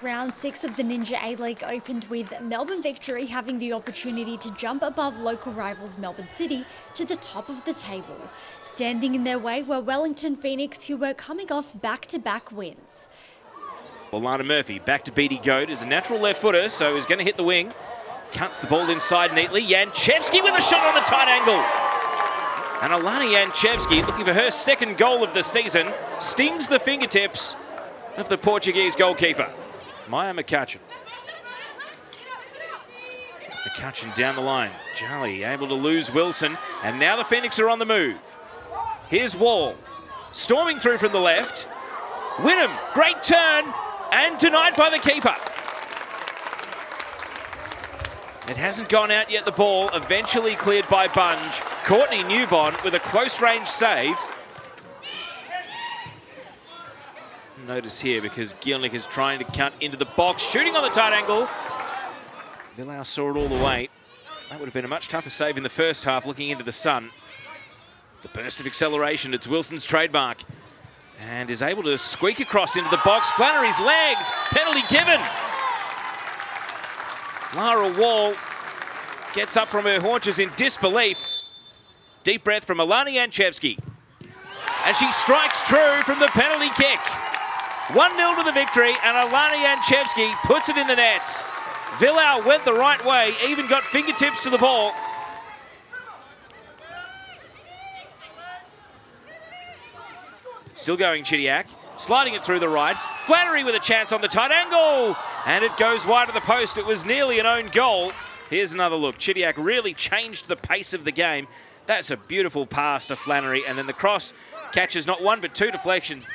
Round 6 of the Ninja A-League opened with Melbourne Victory having the opportunity to jump above local rivals Melbourne City to the top of the table. Standing in their way were Wellington Phoenix, who were coming off back-to-back wins. Well, Lana Murphy back to Beatty Goat is a natural left footer, so he's going to hit the wing. Cuts the ball inside neatly. Janchevski with a shot on the tight angle. And Alana Janchevski, looking for her second goal of the season, stings the fingertips of the Portuguese goalkeeper, Maya McCutcheon. McCutcheon down the line. Charlie able to lose Wilson, and now the Phoenix are on the move. Here's Wall, storming through from the left. Wynnum, great turn, and denied by the keeper. It hasn't gone out yet, the ball, eventually cleared by Bunge. Courtney Newbon with a close range save. Notice here, because Gielnik is trying to cut into the box, shooting on the tight angle. Villau saw it all the way. That would have been a much tougher save in the first half, looking into the sun. The burst of acceleration, it's Wilson's trademark. And is able to squeak across into the box. Flannery's legged, penalty given. Lara Wall gets up from her haunches in disbelief. Deep breath from Alana Janchevski. And she strikes true from the penalty kick. 1-0 to the victory, and Alana Janchevski puts it in the net. Villau went the right way, even got fingertips to the ball. Still going Chidiac, sliding it through the right. Flannery with a chance on the tight angle, and it goes wide of the post. It was nearly an own goal. Here's another look. Chidiac really changed the pace of the game. That's a beautiful pass to Flannery, and then the cross catches not one but two deflections.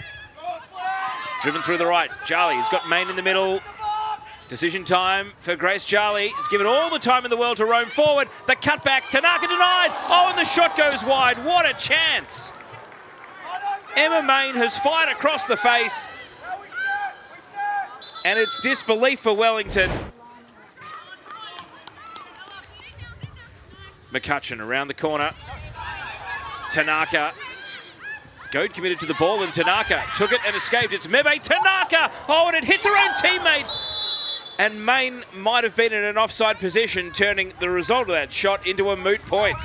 Driven through the right. Charlie has got Main in the middle. Decision time for Grace Charlie. He's given all the time in the world to roam forward. The cutback, Tanaka denied. Oh, and the shot goes wide. What a chance. Emma Main has fired across the face. And it's disbelief for Wellington. McCutcheon around the corner. Tanaka. Goad committed to the ball, and Tanaka took it and escaped. It's Mebe Tanaka. Oh, and it hits her own teammate. And Main might have been in an offside position, turning the result of that shot into a moot point.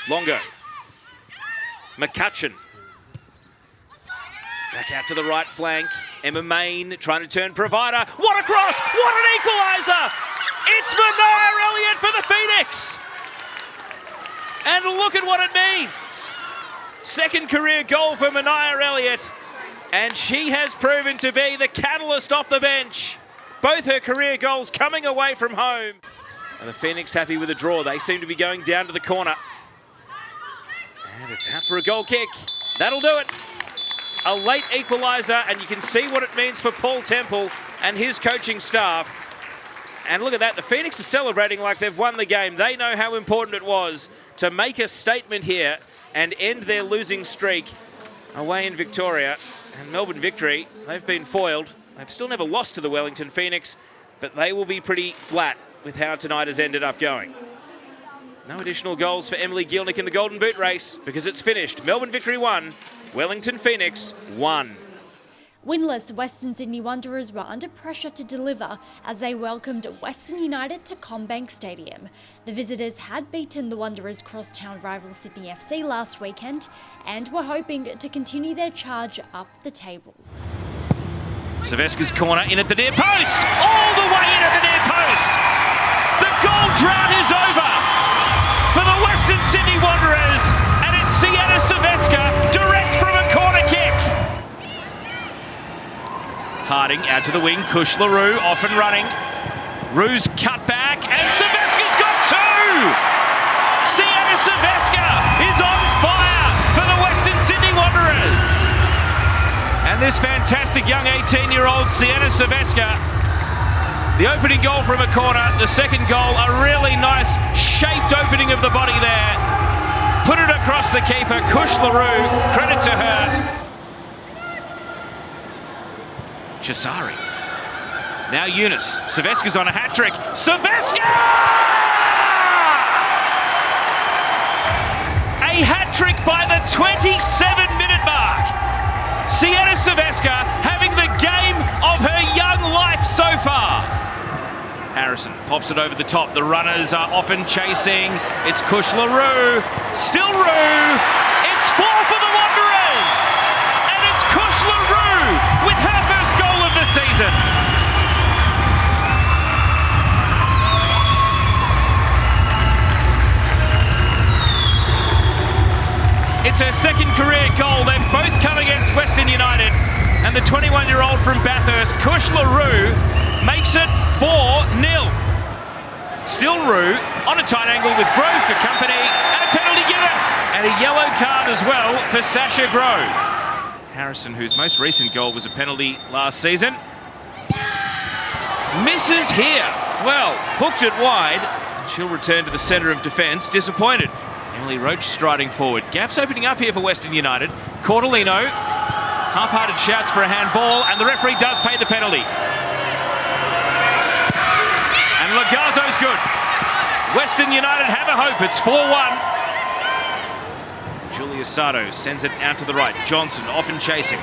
Longo. McCutcheon. Back out to the right flank. Emma Main trying to turn provider. What a cross! What an equaliser! It's Mania Elliott for the Phoenix! And look at what it means. Second career goal for Mania Elliott. And she has proven to be the catalyst off the bench. Both her career goals coming away from home. And the Phoenix happy with a draw. They seem to be going down to the corner. And it's out for a goal kick. That'll do it. A late equaliser, and you can see what it means for Paul Temple and his coaching staff. And look at that, the Phoenix are celebrating like they've won the game. They know how important it was to make a statement here and end their losing streak away in Victoria. And Melbourne Victory, they've been foiled. They've still never lost to the Wellington Phoenix, but they will be pretty flat with how tonight has ended up going. No additional goals for Emily Gielnik in the Golden Boot race because it's finished. Melbourne Victory 1, Wellington Phoenix 1. Winless Western Sydney Wanderers were under pressure to deliver as they welcomed Western United to CommBank Stadium. The visitors had beaten the Wanderers' crosstown rival Sydney FC last weekend and were hoping to continue their charge up the table. Saveska's corner in at the near post, all the way in at the near post. The goal drought is over for the Western Sydney Wanderers, and it's Sienna Saveska direct from a corner kick. Harding out to the wing, Kush LaRue off and running. Rue's cut back, and Saveska's got two! Sienna Saveska is on fire for the Western Sydney Wanderers. And this fantastic young 18-year-old Sienna Saveska, the opening goal from a corner, the second goal, a really nice shaped opening of the body there. Put it across the keeper, Kush LaRue, credit to her. Chisari. Now Eunice. Saveska's on a hat-trick. Saveska! A hat-trick by the 27-minute mark. Sienna Saveska having the game of her young life so far. Harrison pops it over the top. The runners are often chasing. It's Kush LaRue. Still Rue. It's 4 for the Wanderers. And it's Kush LaRue with her first goal of the season. It's her second career goal. They've both come against Western United. And the 21-year-old from Bathurst, Kush LaRue, makes it 4-0. Still Rue on a tight angle with Grove for company, and a penalty given, and a yellow card as well for Sasha Grove. Harrison, whose most recent goal was a penalty last season, misses here. Well, hooked it wide. She'll return to the centre of defence, disappointed. Emily Roach striding forward. Gaps opening up here for Western United. Cordolino, half-hearted shouts for a handball, and the referee does pay the penalty. And Lagazzo's good. Western United have a hope. It's 4-1. Julia Sato sends it out to the right. Johnson often chasing.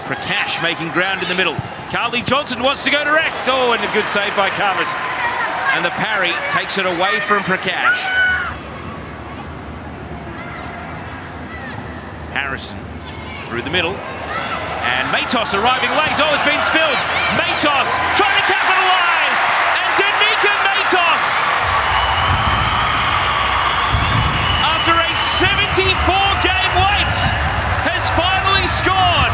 Prakash making ground in the middle. Carly Johnson wants to go direct. Oh, and a good save by Carvis. And the parry takes it away from Prakash. Harrison through the middle. And Matos arriving late. Oh, it's been spilled. Matos trying to capitalise. And Danica Matos, after a 74-game wait, has finally scored.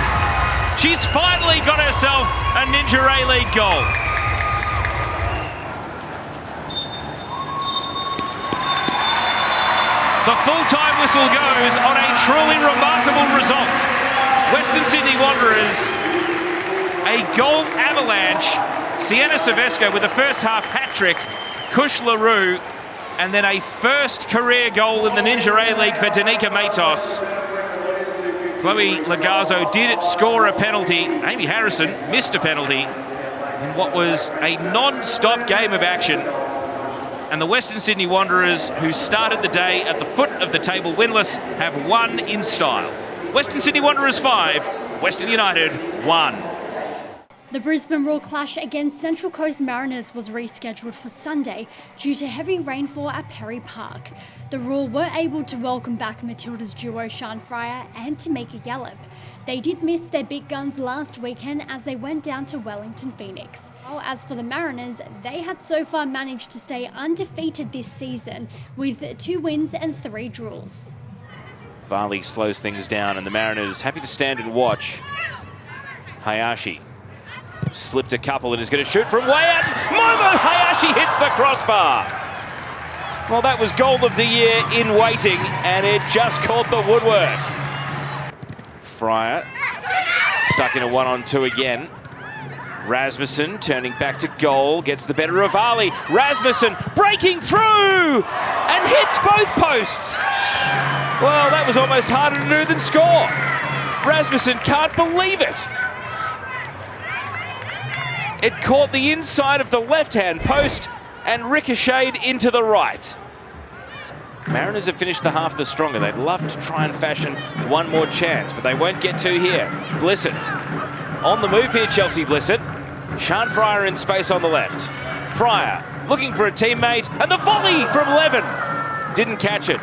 She's finally got herself a Ninja A-League goal. The full-time whistle goes on a truly remarkable result. Western Sydney Wanderers, a goal avalanche. Sienna Silvesco with a first-half hat-trick. Kush LaRue, and then a first career goal in the Ninja A-League for Danica Matos. Chloe Lagazzo did score a penalty. Amy Harrison missed a penalty in what was a non-stop game of action. And the Western Sydney Wanderers, who started the day at the foot of the table winless, have won in style. Western Sydney Wanderers 5, Western United 1. The Brisbane Roar clash against Central Coast Mariners was rescheduled for Sunday due to heavy rainfall at Perry Park. The Roar were able to welcome back Matilda's duo Sian Fryer and Tamika Yallop. They did miss their big guns last weekend as they went down to Wellington Phoenix. While as for the Mariners, they had so far managed to stay undefeated this season with 2 wins and 3 draws. Varley slows things down and the Mariners happy to stand and watch. Hayashi slipped a couple and is going to shoot from way out. Momo Hayashi hits the crossbar. Well, that was goal of the year in waiting, and it just caught the woodwork. Fryer stuck in a 1-on-2 again. Rasmussen turning back to goal, gets the better of Ali. Rasmussen breaking through and hits both posts. Well, that was almost harder to do than score. Rasmussen can't believe it. It caught the inside of the left-hand post and ricocheted into the right. Mariners have finished the half the stronger. They'd love to try and fashion one more chance, but they won't get to here. Blissett on the move here, Chelsea Blissett. Sian Fryer in space on the left. Fryer looking for a teammate, and the volley from Levin didn't catch it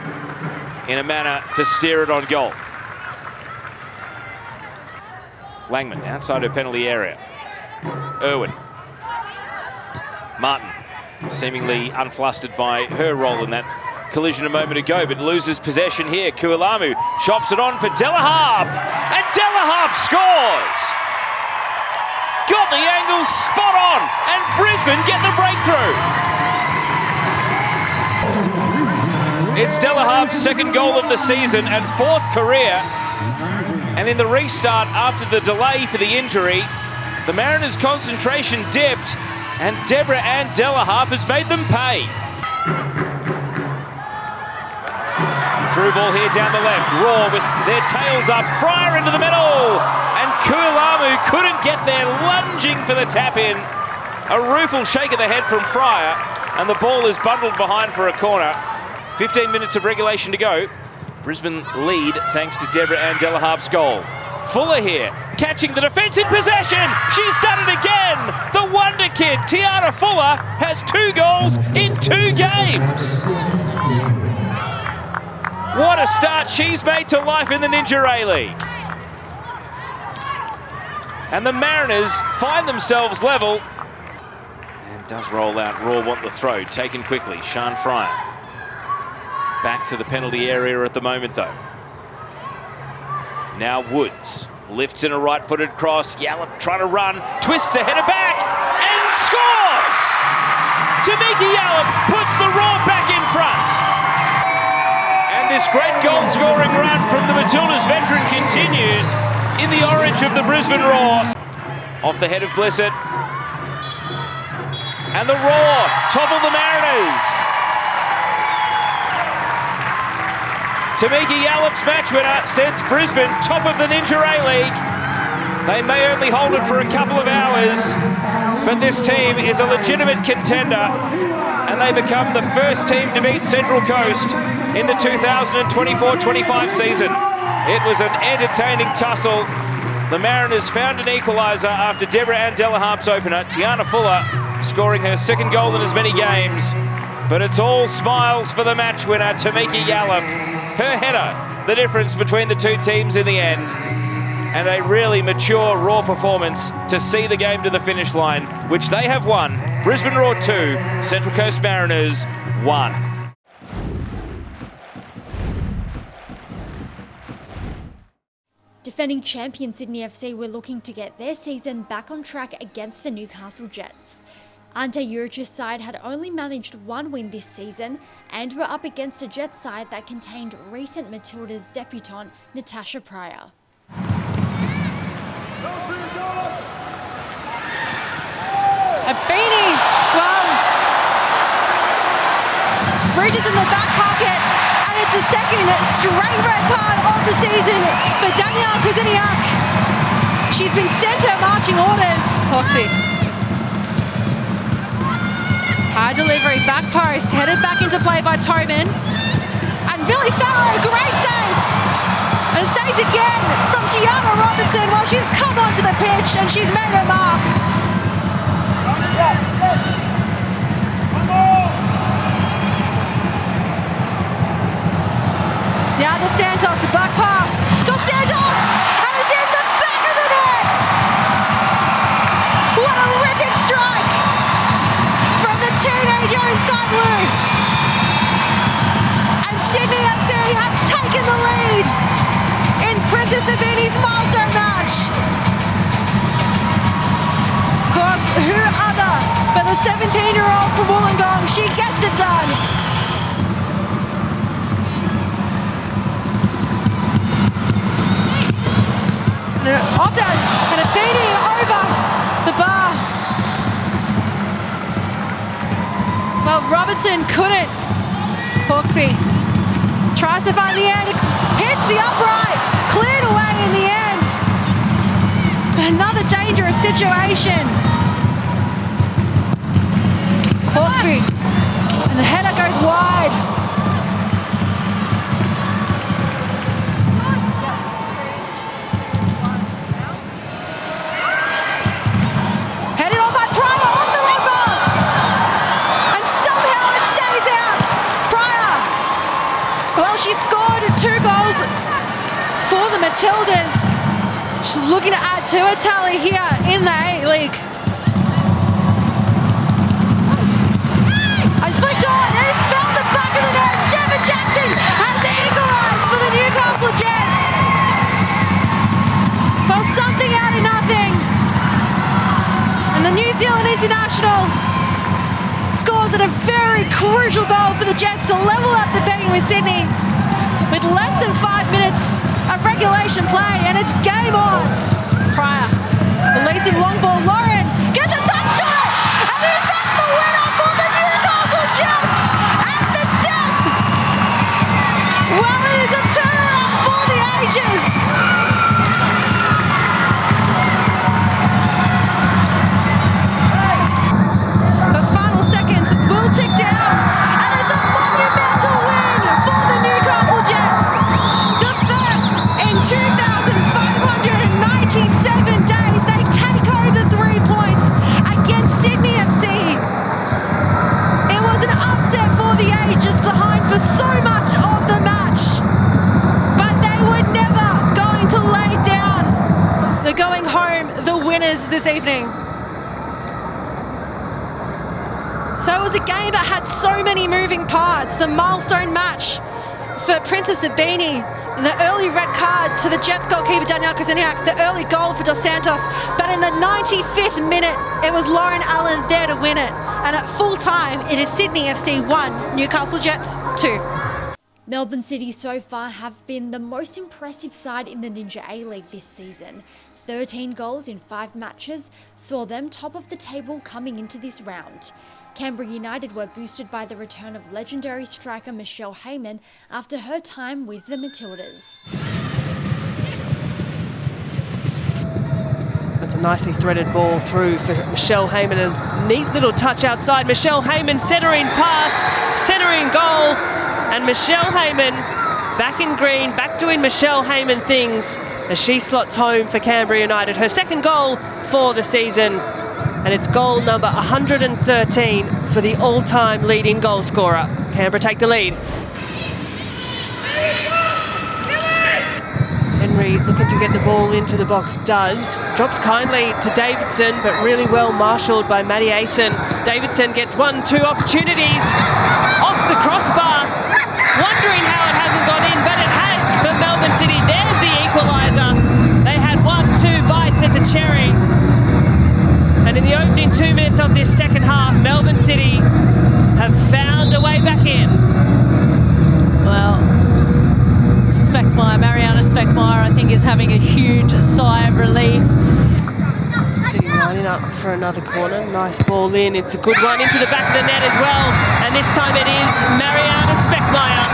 in a manner to steer it on goal. Langman outside her penalty area. Irwin. Martin, seemingly unflustered by her role in that collision a moment ago, but loses possession here. Kualamu chops it on for Delaharp, and Delaharp scores! Got the angle spot on, and Brisbane get the breakthrough. It's Delaharp's second goal of the season and 4th career. And in the restart after the delay for the injury, the Mariners' concentration dipped, and Deborah Ann Delaharp has made them pay. Through ball here down the left. Raw with their tails up. Fryer into the middle. And Kualamu couldn't get there, lunging for the tap-in. A rueful shake of the head from Fryer, and the ball is bundled behind for a corner. 15 minutes of regulation to go. Brisbane lead thanks to Deborah Ann Delaharp's goal. Fuller here, catching the defence in possession. She's done it again. The wonder kid, Tiana Fuller, has 2 goals in 2 games. What a start she's made to life in the Ninja A-League. And the Mariners find themselves level. And does roll out. Raw want the throw. Taken quickly. Sian Fryer. Back to the penalty area at the moment, though. Now Woods lifts in a right-footed cross. Yallop trying to run. Twists a header back. And scores! Tamika Yallop puts the Raw back in front. And this great goal-scoring run from the Matildas veteran continues in the orange of the Brisbane Raw. Off the head of Blissett. And the Raw topple the Mariners. Tamika Yallop's match winner sends Brisbane top of the Ninja A-League. They may only hold it for a couple of hours, but this team is a legitimate contender, and they become the first team to beat Central Coast in the 2024-25 season. It was an entertaining tussle. The Mariners found an equaliser after Deborah Ann Delaharp's opener, Tiana Fuller, scoring her 2nd goal in as many games. But it's all smiles for the match winner, Tamika Yallop. Her header, the difference between the 2 teams in the end. And a really mature Raw performance to see the game to the finish line, which they have won. Brisbane Raw 2, Central Coast Mariners 1. Defending champion Sydney FC were looking to get their season back on track against the Newcastle Jets. Ante Juric's side had only managed 1 win this season and were up against a Jets side that contained recent Matildas debutante Natasha Pryor. A beanie, well, Bridges in the back pocket, and it's the 2nd straight red card of the season for Danielle Krzyzniak. She's been sent her marching orders. Hawksby. High delivery, back post, headed back into play by Toman. And Billy Farrow, great save! And saved again from Tiana Robinson while she's come onto the pitch and she's made her mark. Now Dos Santos, the back pass. Dos Santos! And it's in the back of the net! What a ripping strike from the teenager in sky blue. And Sydney FC have taken the lead in Princess Savini's milestone match. Of course, who other but the 17-year-old from Wollongong? She gets it done. Opta and a beating over the bar. Well, Robertson couldn't. Hawksby tries to find the end, hits the upright, cleared away in the end. Another dangerous situation. Hawksby, and the header goes wide. She scored 2 goals for the Matildas. She's looking to add to her tally here in the A-League. And it's flicked on, and it's found the back of the net. Devin Jackson has equalised for the Newcastle Jets. Well, something out of nothing. And the New Zealand international scores at a very crucial goal for the Jets to level up the betting with Sydney. With less than 5 minutes of regulation play, and it's game on. Pryor releasing long ball. Lauren gets a touch shot, and is that the winner for the Newcastle Jets at the death? Well, it is a turnaround for the ages. The final seconds will tick down, and it's a monumental win for the Newcastle Jets. The first in 2,597 home the winners this evening. So it was a game that had so many moving parts. The milestone match for Princess Sabini, and the early red card to the Jets goalkeeper Danielle Krasniak, the early goal for Dos Santos. But in the 95th minute, it was Lauren Allen there to win it. And at full time, it is Sydney FC 1, Newcastle Jets 2. Melbourne City so far have been the most impressive side in the Ninja A-League this season. 13 goals in 5 matches saw them top of the table coming into this round. Canberra United were boosted by the return of legendary striker Michelle Heyman after her time with the Matildas. That's a nicely threaded ball through for Michelle Heyman. A neat little touch outside. Michelle Heyman centering pass, centering goal. And Michelle Heyman back in green, back doing Michelle Heyman things as she slots home for Canberra United. Her second goal for the season. And it's goal number 113 for the all-time leading goal scorer. Canberra take the lead. Henry looking to get the ball into the box, does. Drops kindly to Davidson, but really well marshalled by Maddie Asen. Davidson gets 1-2 opportunities off the crossbar. Wondering how it hasn't gone in, but it has for Melbourne City. There's the equaliser. They had 1-2 bites at the cherry. And in the opening 2 minutes of this second half, Melbourne City have found a way back in. Well, Mariana Speckmeyer, I think, is having a huge sigh of relief. City lining up for another corner. Nice ball in. It's a good one into the back of the net as well. And this time it is Mariana Speckmeyer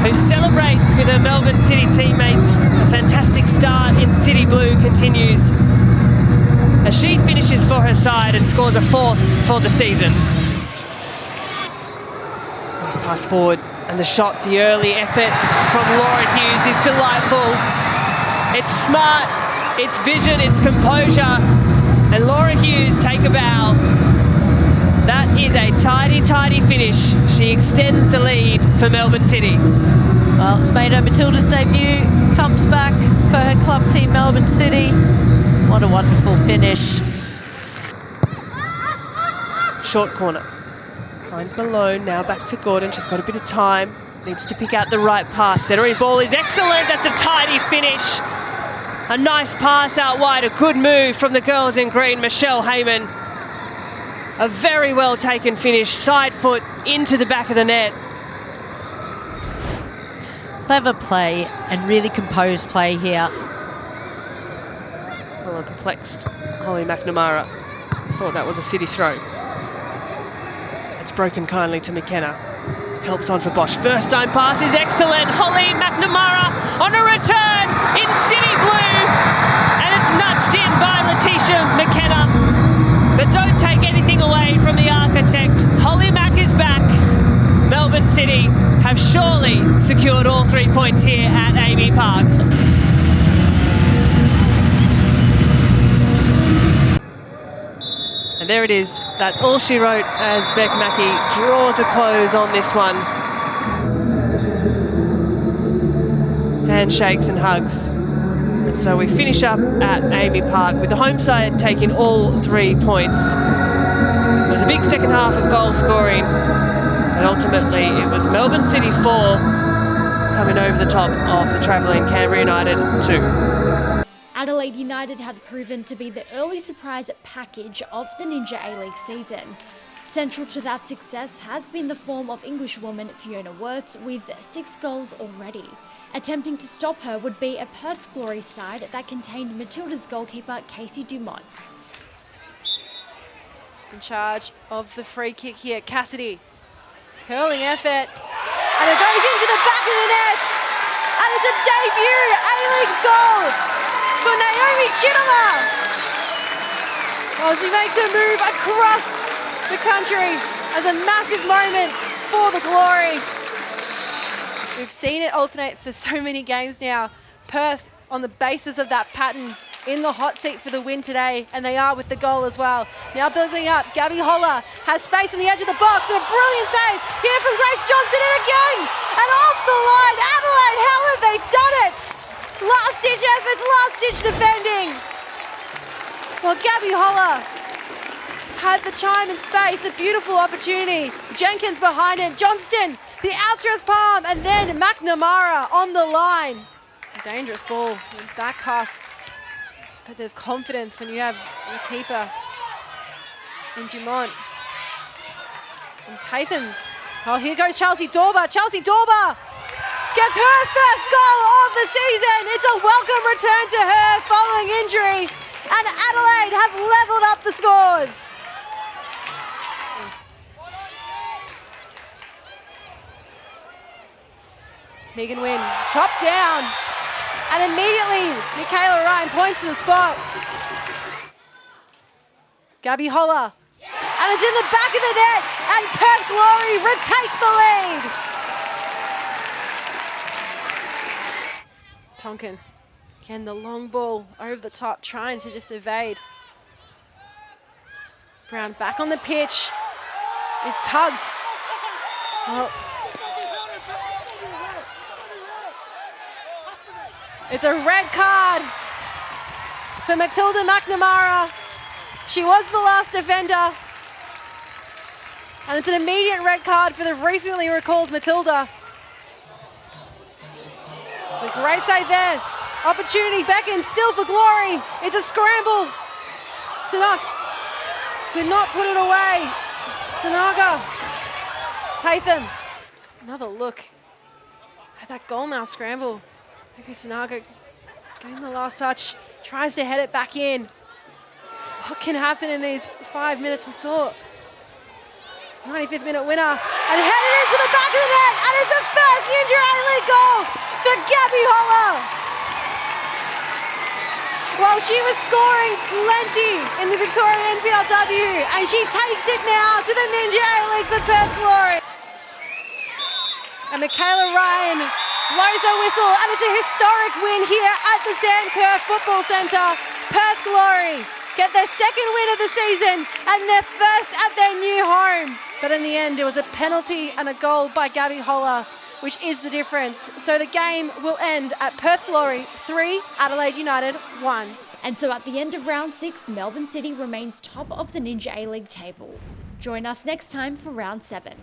who celebrates with her Melbourne City teammates. A fantastic start in City Blue continues as she finishes for her side and scores a 4th for the season. Nice pass forward, and the shot, the early effort from Laura Hughes is delightful. It's smart, it's vision, it's composure, and Laura Hughes take a bow. That is a tidy, tidy finish. She extends the lead for Melbourne City. Well, it's made her Matilda's debut, comes back for her club team Melbourne City. What a wonderful finish. Short corner. Finds Malone, now back to Gordon. She's got a bit of time. Needs to pick out the right pass. Centering ball is excellent. That's a tidy finish. A nice pass out wide. A good move from the girls in green. Michelle Heyman. A very well taken finish. Side foot into the back of the net. Clever play and really composed play here. Well, a perplexed Holly McNamara thought that was a City throw. It's broken kindly to McKenna. Helps on for Bosch. First time pass is excellent. Holly McNamara on a return in City Blue. And it's nudged in by Letitia McKenna. But don't take anything away from the architect. Holly Mac is back. Melbourne City have surely secured all 3 points here at Amy Park. And there it is. That's all she wrote as Beck Mackey draws a close on this one. Handshakes and hugs. And so we finish up at Amy Park with the home side taking all 3 points. It was a big second half of goal scoring, and ultimately it was Melbourne City 4 coming over the top of the travelling Canberra United 2. Adelaide United had proven to be the early surprise package of the Ninja A-League season. Central to that success has been the form of Englishwoman Fiona Wirtz with 6 goals already. Attempting to stop her would be a Perth Glory side that contained Matilda's goalkeeper Casey Dumont. In charge of the free kick here, Cassidy. Curling effort, and it goes into the back of the net, and it's a debut A-League's goal for Naomi Chittimer. Well, she makes her move across the country as a massive moment for the Glory. We've seen it alternate for so many games now. Perth on the basis of that pattern in the hot seat for the win today, and they are with the goal as well. Now building up, Gabby Holler has space on the edge of the box, and a brilliant save here from Grace Johnson, and again, and off the line. Adelaide, how have they done it? Last-ditch efforts, last-ditch defending. Well, Gabby Holler had the time and space, a beautiful opportunity. Jenkins behind it, Johnston, the outstretched palm, and then McNamara on the line. A dangerous ball, back pass. But there's confidence when you have your keeper in Dumont. And Tatham. Oh, here goes Chelsea Dorber. Chelsea Dorber gets her first goal of the season. It's a welcome return to her following injury. And Adelaide have levelled up the scores. Megan Wynn chopped down. And immediately, Michaela Ryan points to the spot. Gabby Holler. And it's in the back of the net. And Perth Glory retake the lead. Tonkin. Again, the long ball over the top, trying to just evade. Brown back on the pitch. Is tugged. Well, it's a red card for Matilda McNamara. She was the last offender. And it's an immediate red card for the recently recalled Matilda. A great save there. Opportunity beckons still for Glory. It's a scramble. Tonic could not put it away. Sanaga. Tatham. Another look at that goalmouth scramble. Maybe Sanaga getting the last touch. Tries to head it back in. What can happen in these 5 minutes we saw? 95th minute winner. And headed into the back of the net. And it's a first Junior A-League goal for Gabby Holler. Well, she was scoring plenty in the Victorian NPLW, and she takes it now to the Ninja A-League for Perth Glory. And Michaela Ryan blows her whistle, and it's a historic win here at the Sam Kerr Football Centre. Perth Glory get their second win of the season and their first at their new home. But in the end, it was a penalty and a goal by Gabby Holler, which is the difference. So the game will end at Perth Glory 3, Adelaide United 1. And so at the end of round 6, Melbourne City remains top of the Ninja A-League table. Join us next time for round 7.